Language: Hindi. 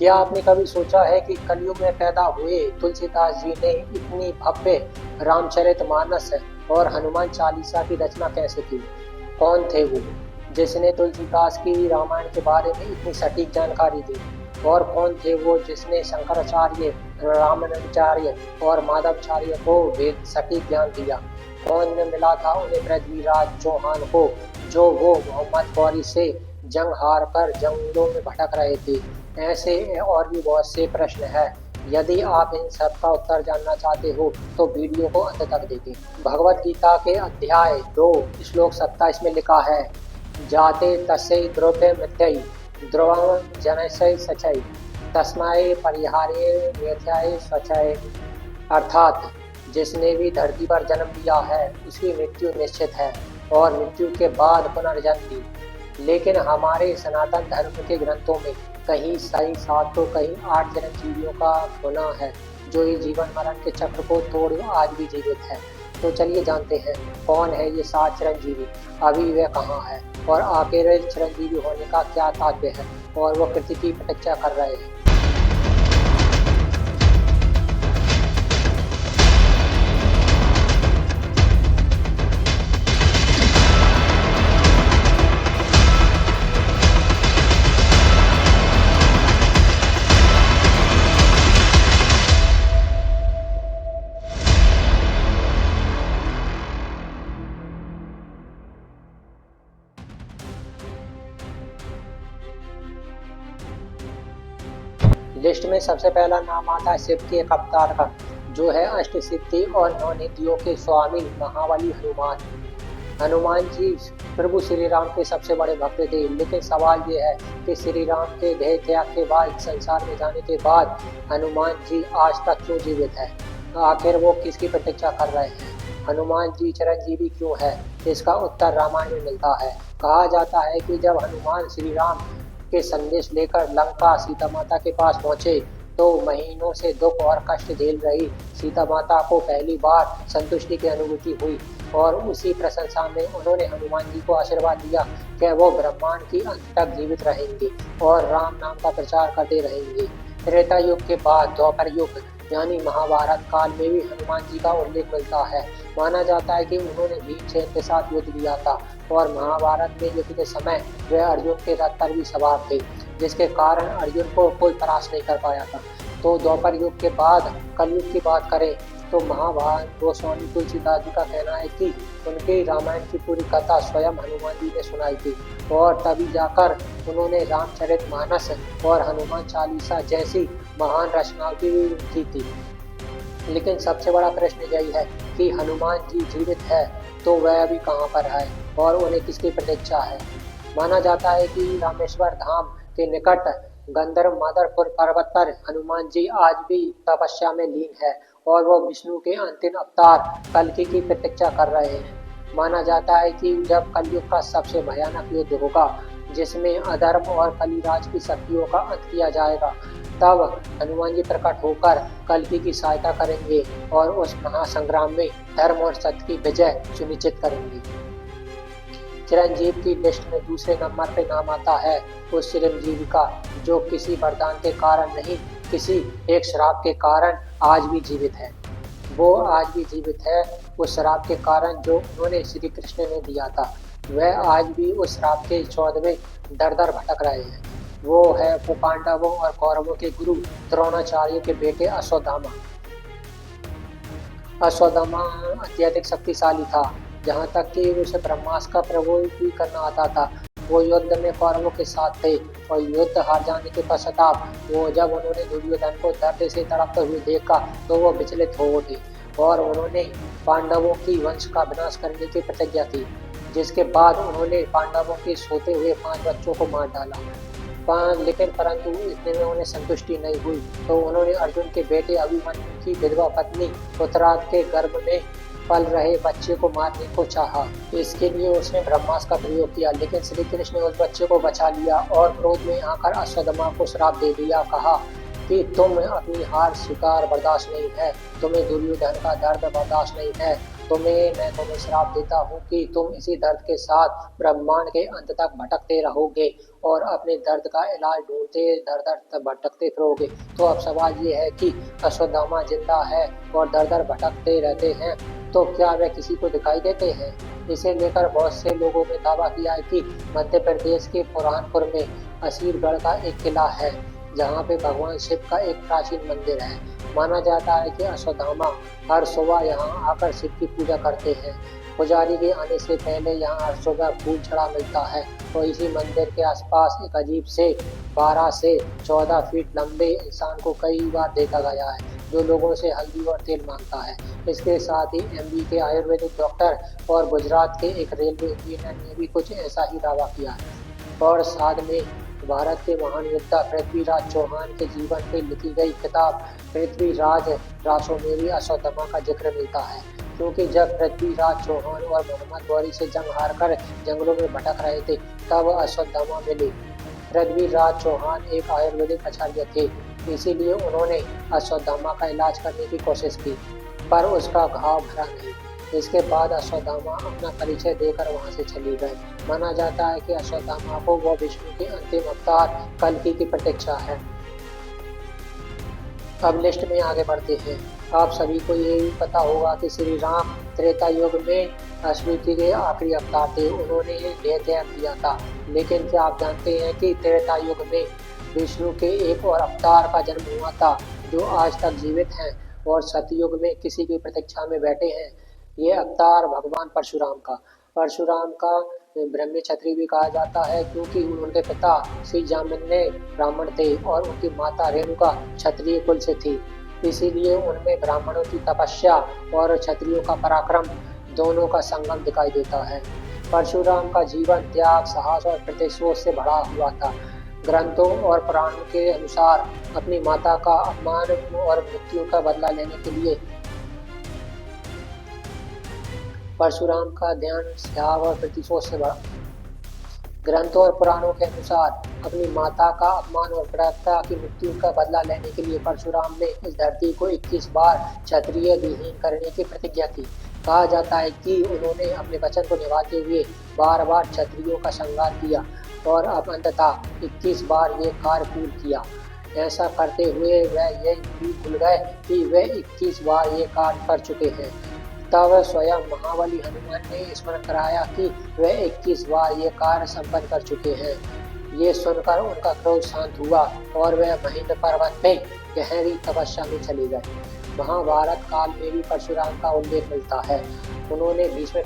क्या आपने कभी सोचा है कि कलयुग में पैदा हुए तुलसीदास जी ने इतनी भव्य रामचरितमानस और हनुमान चालीसा की रचना कैसे की? कौन थे वो जिसने तुलसीदास की रामायण के बारे में इतनी सटीक जानकारी दी? और कौन थे वो जिसने शंकराचार्य, रामानुजाचार्य और माधवाचार्य को वेद सटीक ज्ञान दिया? कौन ने मिला था उन्हें पृथ्वीराज चौहान को, जो वो मोहम्मद गौरी से जंग हार कर जंगलों में भटक रहे थे? ऐसे और भी बहुत से प्रश्न हैं। यदि आप इन सब का उत्तर जानना चाहते हो तो वीडियो को अंत तक देखें। भगवत गीता के अध्याय 2 श्लोक 27 में लिखा है, जाते तस्यै द्रव्य मिथ्यै ध्रुवं जनस्य सचै तस्मै परिहार्ये मिथ्याय सचै। अर्थात जिसने भी धरती पर जन्म लिया है उसकी मृत्यु निश्चित है और मृत्यु के बाद पुनर्जन्म भी। लेकिन हमारे सनातन धर्म के ग्रंथों में कहीं सही 7 तो कहीं 8 चिरंजीवियों का होना है, जो इस जीवन मरण के चक्र को तोड़ आज भी जीवित है। तो चलिए जानते हैं कौन है ये 7 चिरंजीवी, अभी वे कहाँ है और आखिर चिरंजीवी होने का क्या तात्पर्य है और वो कृति की प्रतीक्षा कर रहे हैं। लिस्ट में सबसे पहला नाम आता है शिव के एक अवतार का, जो है अष्ट सिद्धि और 9 निधियों के स्वामी महाबली हनुमान। हनुमान जी प्रभु श्री राम के सबसे बड़े भक्त थे, लेकिन सवाल ये है कि श्री राम के देह त्याग के बाद, संसार में जाने के बाद हनुमान जी आज तक क्यों जीवित है? आखिर वो किसकी प्रतीक्षा कर रहे हैं? हनुमान जी चिरंजीवी क्यों है? इसका उत्तर रामायण में मिलता है। कहा जाता है कि जब हनुमान श्री राम के संदेश लेकर लंका सीता माता के पास पहुंचे तो महीनों से दुख और कष्ट झेल रही सीता माता को पहली बार संतुष्टि की अनुभूति हुई और उसी प्रशंसा में उन्होंने हनुमान जी को आशीर्वाद दिया कि वो ब्रह्मांड की अंत तक जीवित रहेंगे और राम नाम का प्रचार करते रहेंगे। त्रेता युग के बाद द्वापर युग यानी महाभारत काल में भी हनुमान जी का उल्लेख मिलता है। माना जाता है कि उन्होंने भीमसेन के साथ युद्ध किया था और महाभारत में युद्ध के समय वे अर्जुन के रथ पर भी सवार थे, जिसके कारण अर्जुन को कोई परास्त नहीं कर पाया था। तो द्वापर युग के बाद कलयुग की बात करें तो महाभारत गोस्वामी तुलसीदास जी का कहना है कि उनके रामायण की पूरी कथा स्वयं हनुमान जी ने सुनाई थी और तभी जाकर उन्होंने रामचरितमानस और हनुमान चालीसा जैसी महान रचनाओं की थी। लेकिन सबसे बड़ा प्रश्न यही है कि हनुमान जी जीवित है तो वह अभी कहाँ पर है और उन्हें किसकी प्रतीक्षा है? माना जाता है कि रामेश्वर धाम के निकट गंधर्व मादरपुर पर्वत पर हनुमान जी आज भी तपस्या में लीन है और वो विष्णु के अंतिम अवतार कल्कि की प्रतीक्षा कर रहे हैं। माना जाता है कि जब कलयुग का सबसे भयानक युद्ध होगा, जिसमें अधर्म और कलिराज की शक्तियों का अंत किया जाएगा, तब हनुमान जी प्रकट होकर कल्कि की सहायता करेंगे और उस महासंग्राम में धर्म और सत्य की विजय सुनिश्चित करेंगे। चिरंजीव की लिस्ट में दूसरे नंबर पे नाम आता है उस चिरंजीवी का जो किसी वरदान के कारण नहीं, किसी एक श्राप के कारण आज भी जीवित है। वो आज भी जीवित है उस श्राप के कारण जो उन्होंने श्री कृष्ण ने दिया था। वह आज भी उस श्राप के चौध में दर दर भटक रहे हैं। वो है वो पांडवों और कौरवों के गुरु द्रोणाचार्य के बेटे अश्वत्थामा। अश्वत्थामा अत्यधिक शक्तिशाली था, जहाँ तक कि उसे ब्रह्मास्त्र का प्रयोग भी करना आता था। वो युद्ध में कौरवों के साथ थे और युद्ध हार जाने के पश्चाताप वो जब उन्होंने दुर्योधन को दर्द से तड़पते हुए देखा तो वो विचलित हो उठे और उन्होंने पांडवों की वंश का विनाश करने की प्रतिज्ञा की, जिसके बाद उन्होंने पांडवों के सोते हुए 5 बच्चों को मार डाला। लेकिन परंतु इतने में उन्हें संतुष्टि नहीं हुई तो उन्होंने अर्जुन के बेटे अभिमन्यु की विधवा पत्नी उत्तराद के गर्भ में पल रहे बच्चे को मारने को चाहा। इसके लिए उसने ब्रह्मास्त्र का प्रयोग किया, लेकिन श्री कृष्ण ने उस बच्चे को बचा लिया और क्रोध में आकर अश्वत्थामा को श्राप दे दिया। कहा कि तुम अपनी हार स्वीकार बर्दाश्त नहीं है, तुम्हें दुर्योधन का दर्द बर्दाश्त नहीं है मैं तुम्हें श्राप देता हूँ कि तुम इसी दर्द के साथ ब्रह्मांड के अंत तक भटकते रहोगे और अपने दर्द का इलाज ढूंढते दर दर तक भटकते फिरोगे। तो अब सवाल ये है कि अश्वत्थामा जिंदा है और दर दर भटकते रहते हैं, तो क्या वे किसी को दिखाई देते हैं? इसे लेकर बहुत से लोगों ने दावा किया है कि मध्य प्रदेश के बुरहानपुर में असीरगढ़ का एक किला है, जहाँ पे भगवान शिव का एक प्राचीन मंदिर है। माना जाता है कि अश्वत्थामा हर सुबह यहाँ आकर शिव की पूजा करते हैं। पुजारी के आने से पहले यहाँ हर सुबह फूल चढ़ा मिलता है और इसी मंदिर के आसपास एक अजीब से 12 से 14 फीट लंबे इंसान को कई बार देखा गया है, जो लोगों से हल्दी और तेल मांगता है। इसके साथ ही एमबी के आयुर्वेदिक डॉक्टर और गुजरात के एक रेलवे इंजीनियर ने भी कुछ ऐसा ही दावा किया है। और साथ में भारत के महान योद्धा पृथ्वीराज चौहान के जीवन पे लिखी गई किताब पृथ्वीराज रासों में भी अश्वत्थामा का जिक्र मिलता है, क्योंकि जब पृथ्वीराज चौहान और मोहम्मद गौरी से जंग हारकर जंगलों में भटक रहे थे, तब अश्वत्थामा मिले। पृथ्वीराज चौहान एक आयुर्वेदिक आचार्य थे, इसीलिए उन्होंने अश्वत्थामा का इलाज करने की कोशिश की, पर उसका घाव भरा नहीं। इसके बाद अश्वत्थामा अपना परिचय देकर वहां से चली गए। माना जाता है कि अश्वत्थामा को वह विष्णु के अंतिम अवतार कल्कि की प्रतीक्षा है। अब लिस्ट में आगे बढ़ते हैं। आप सभी को ये भी पता होगा कि श्री राम त्रेता युग में अश्वती के आखिरी अवतार थे, उन्होंने देह त्याग किया था। लेकिन क्या आप जानते हैं कि त्रेता युग में विष्णु के एक और अवतार का जन्म हुआ था, जो आज तक जीवित हैं और सतयुग में किसी की प्रतीक्षा में बैठे हैं? ये अवतार भगवान परशुराम का ब्रह्म क्षत्रिय भी कहा जाता है, क्योंकि उनके पिता श्री जामने ब्राह्मण थे और उनकी माता रेणुका क्षत्रिय कुल से थी। इसीलिए उनमें ब्राह्मणों की तपस्या और क्षत्रियों का पराक्रम दोनों का संगम दिखाई देता है। परशुराम का जीवन त्याग, साहस और प्रतिशोध से भरा हुआ था। ग्रंथों और पुराणों के अनुसार अपनी माता का अपमान और मृत्यु का बदला लेने के लिए परशुराम का ध्यान त्याग और प्रतिशोध से बढ़ा। ग्रंथों और पुराणों के अनुसार अपनी माता का अपमान और पिता की मृत्यु का बदला लेने के लिए परशुराम ने इस धरती को 21 बार क्षत्रिय विहीन करने की प्रतिज्ञा की। कहा जाता है कि उन्होंने अपने वचन को निभाते हुए बार बार क्षत्रियों का संहार किया और अब अंततः 21 बार ये कार्य पूर्ण किया। ऐसा करते हुए वह ये भी भूल गए कि वे 21 बार ये कार्य कर चुके हैं। तब स्वयं महाबली हनुमान ने स्मरण कराया कि वे 21 बार ये कार्य संपन्न कर चुके हैं। ये सुनकर उनका क्रोध शांत हुआ और वे महेंद्र पर्वत में गहरी तपस्या में चले गए। महाभारत काल में भी परशुराम का उल्लेख मिलता है। उन्होंने भीष्म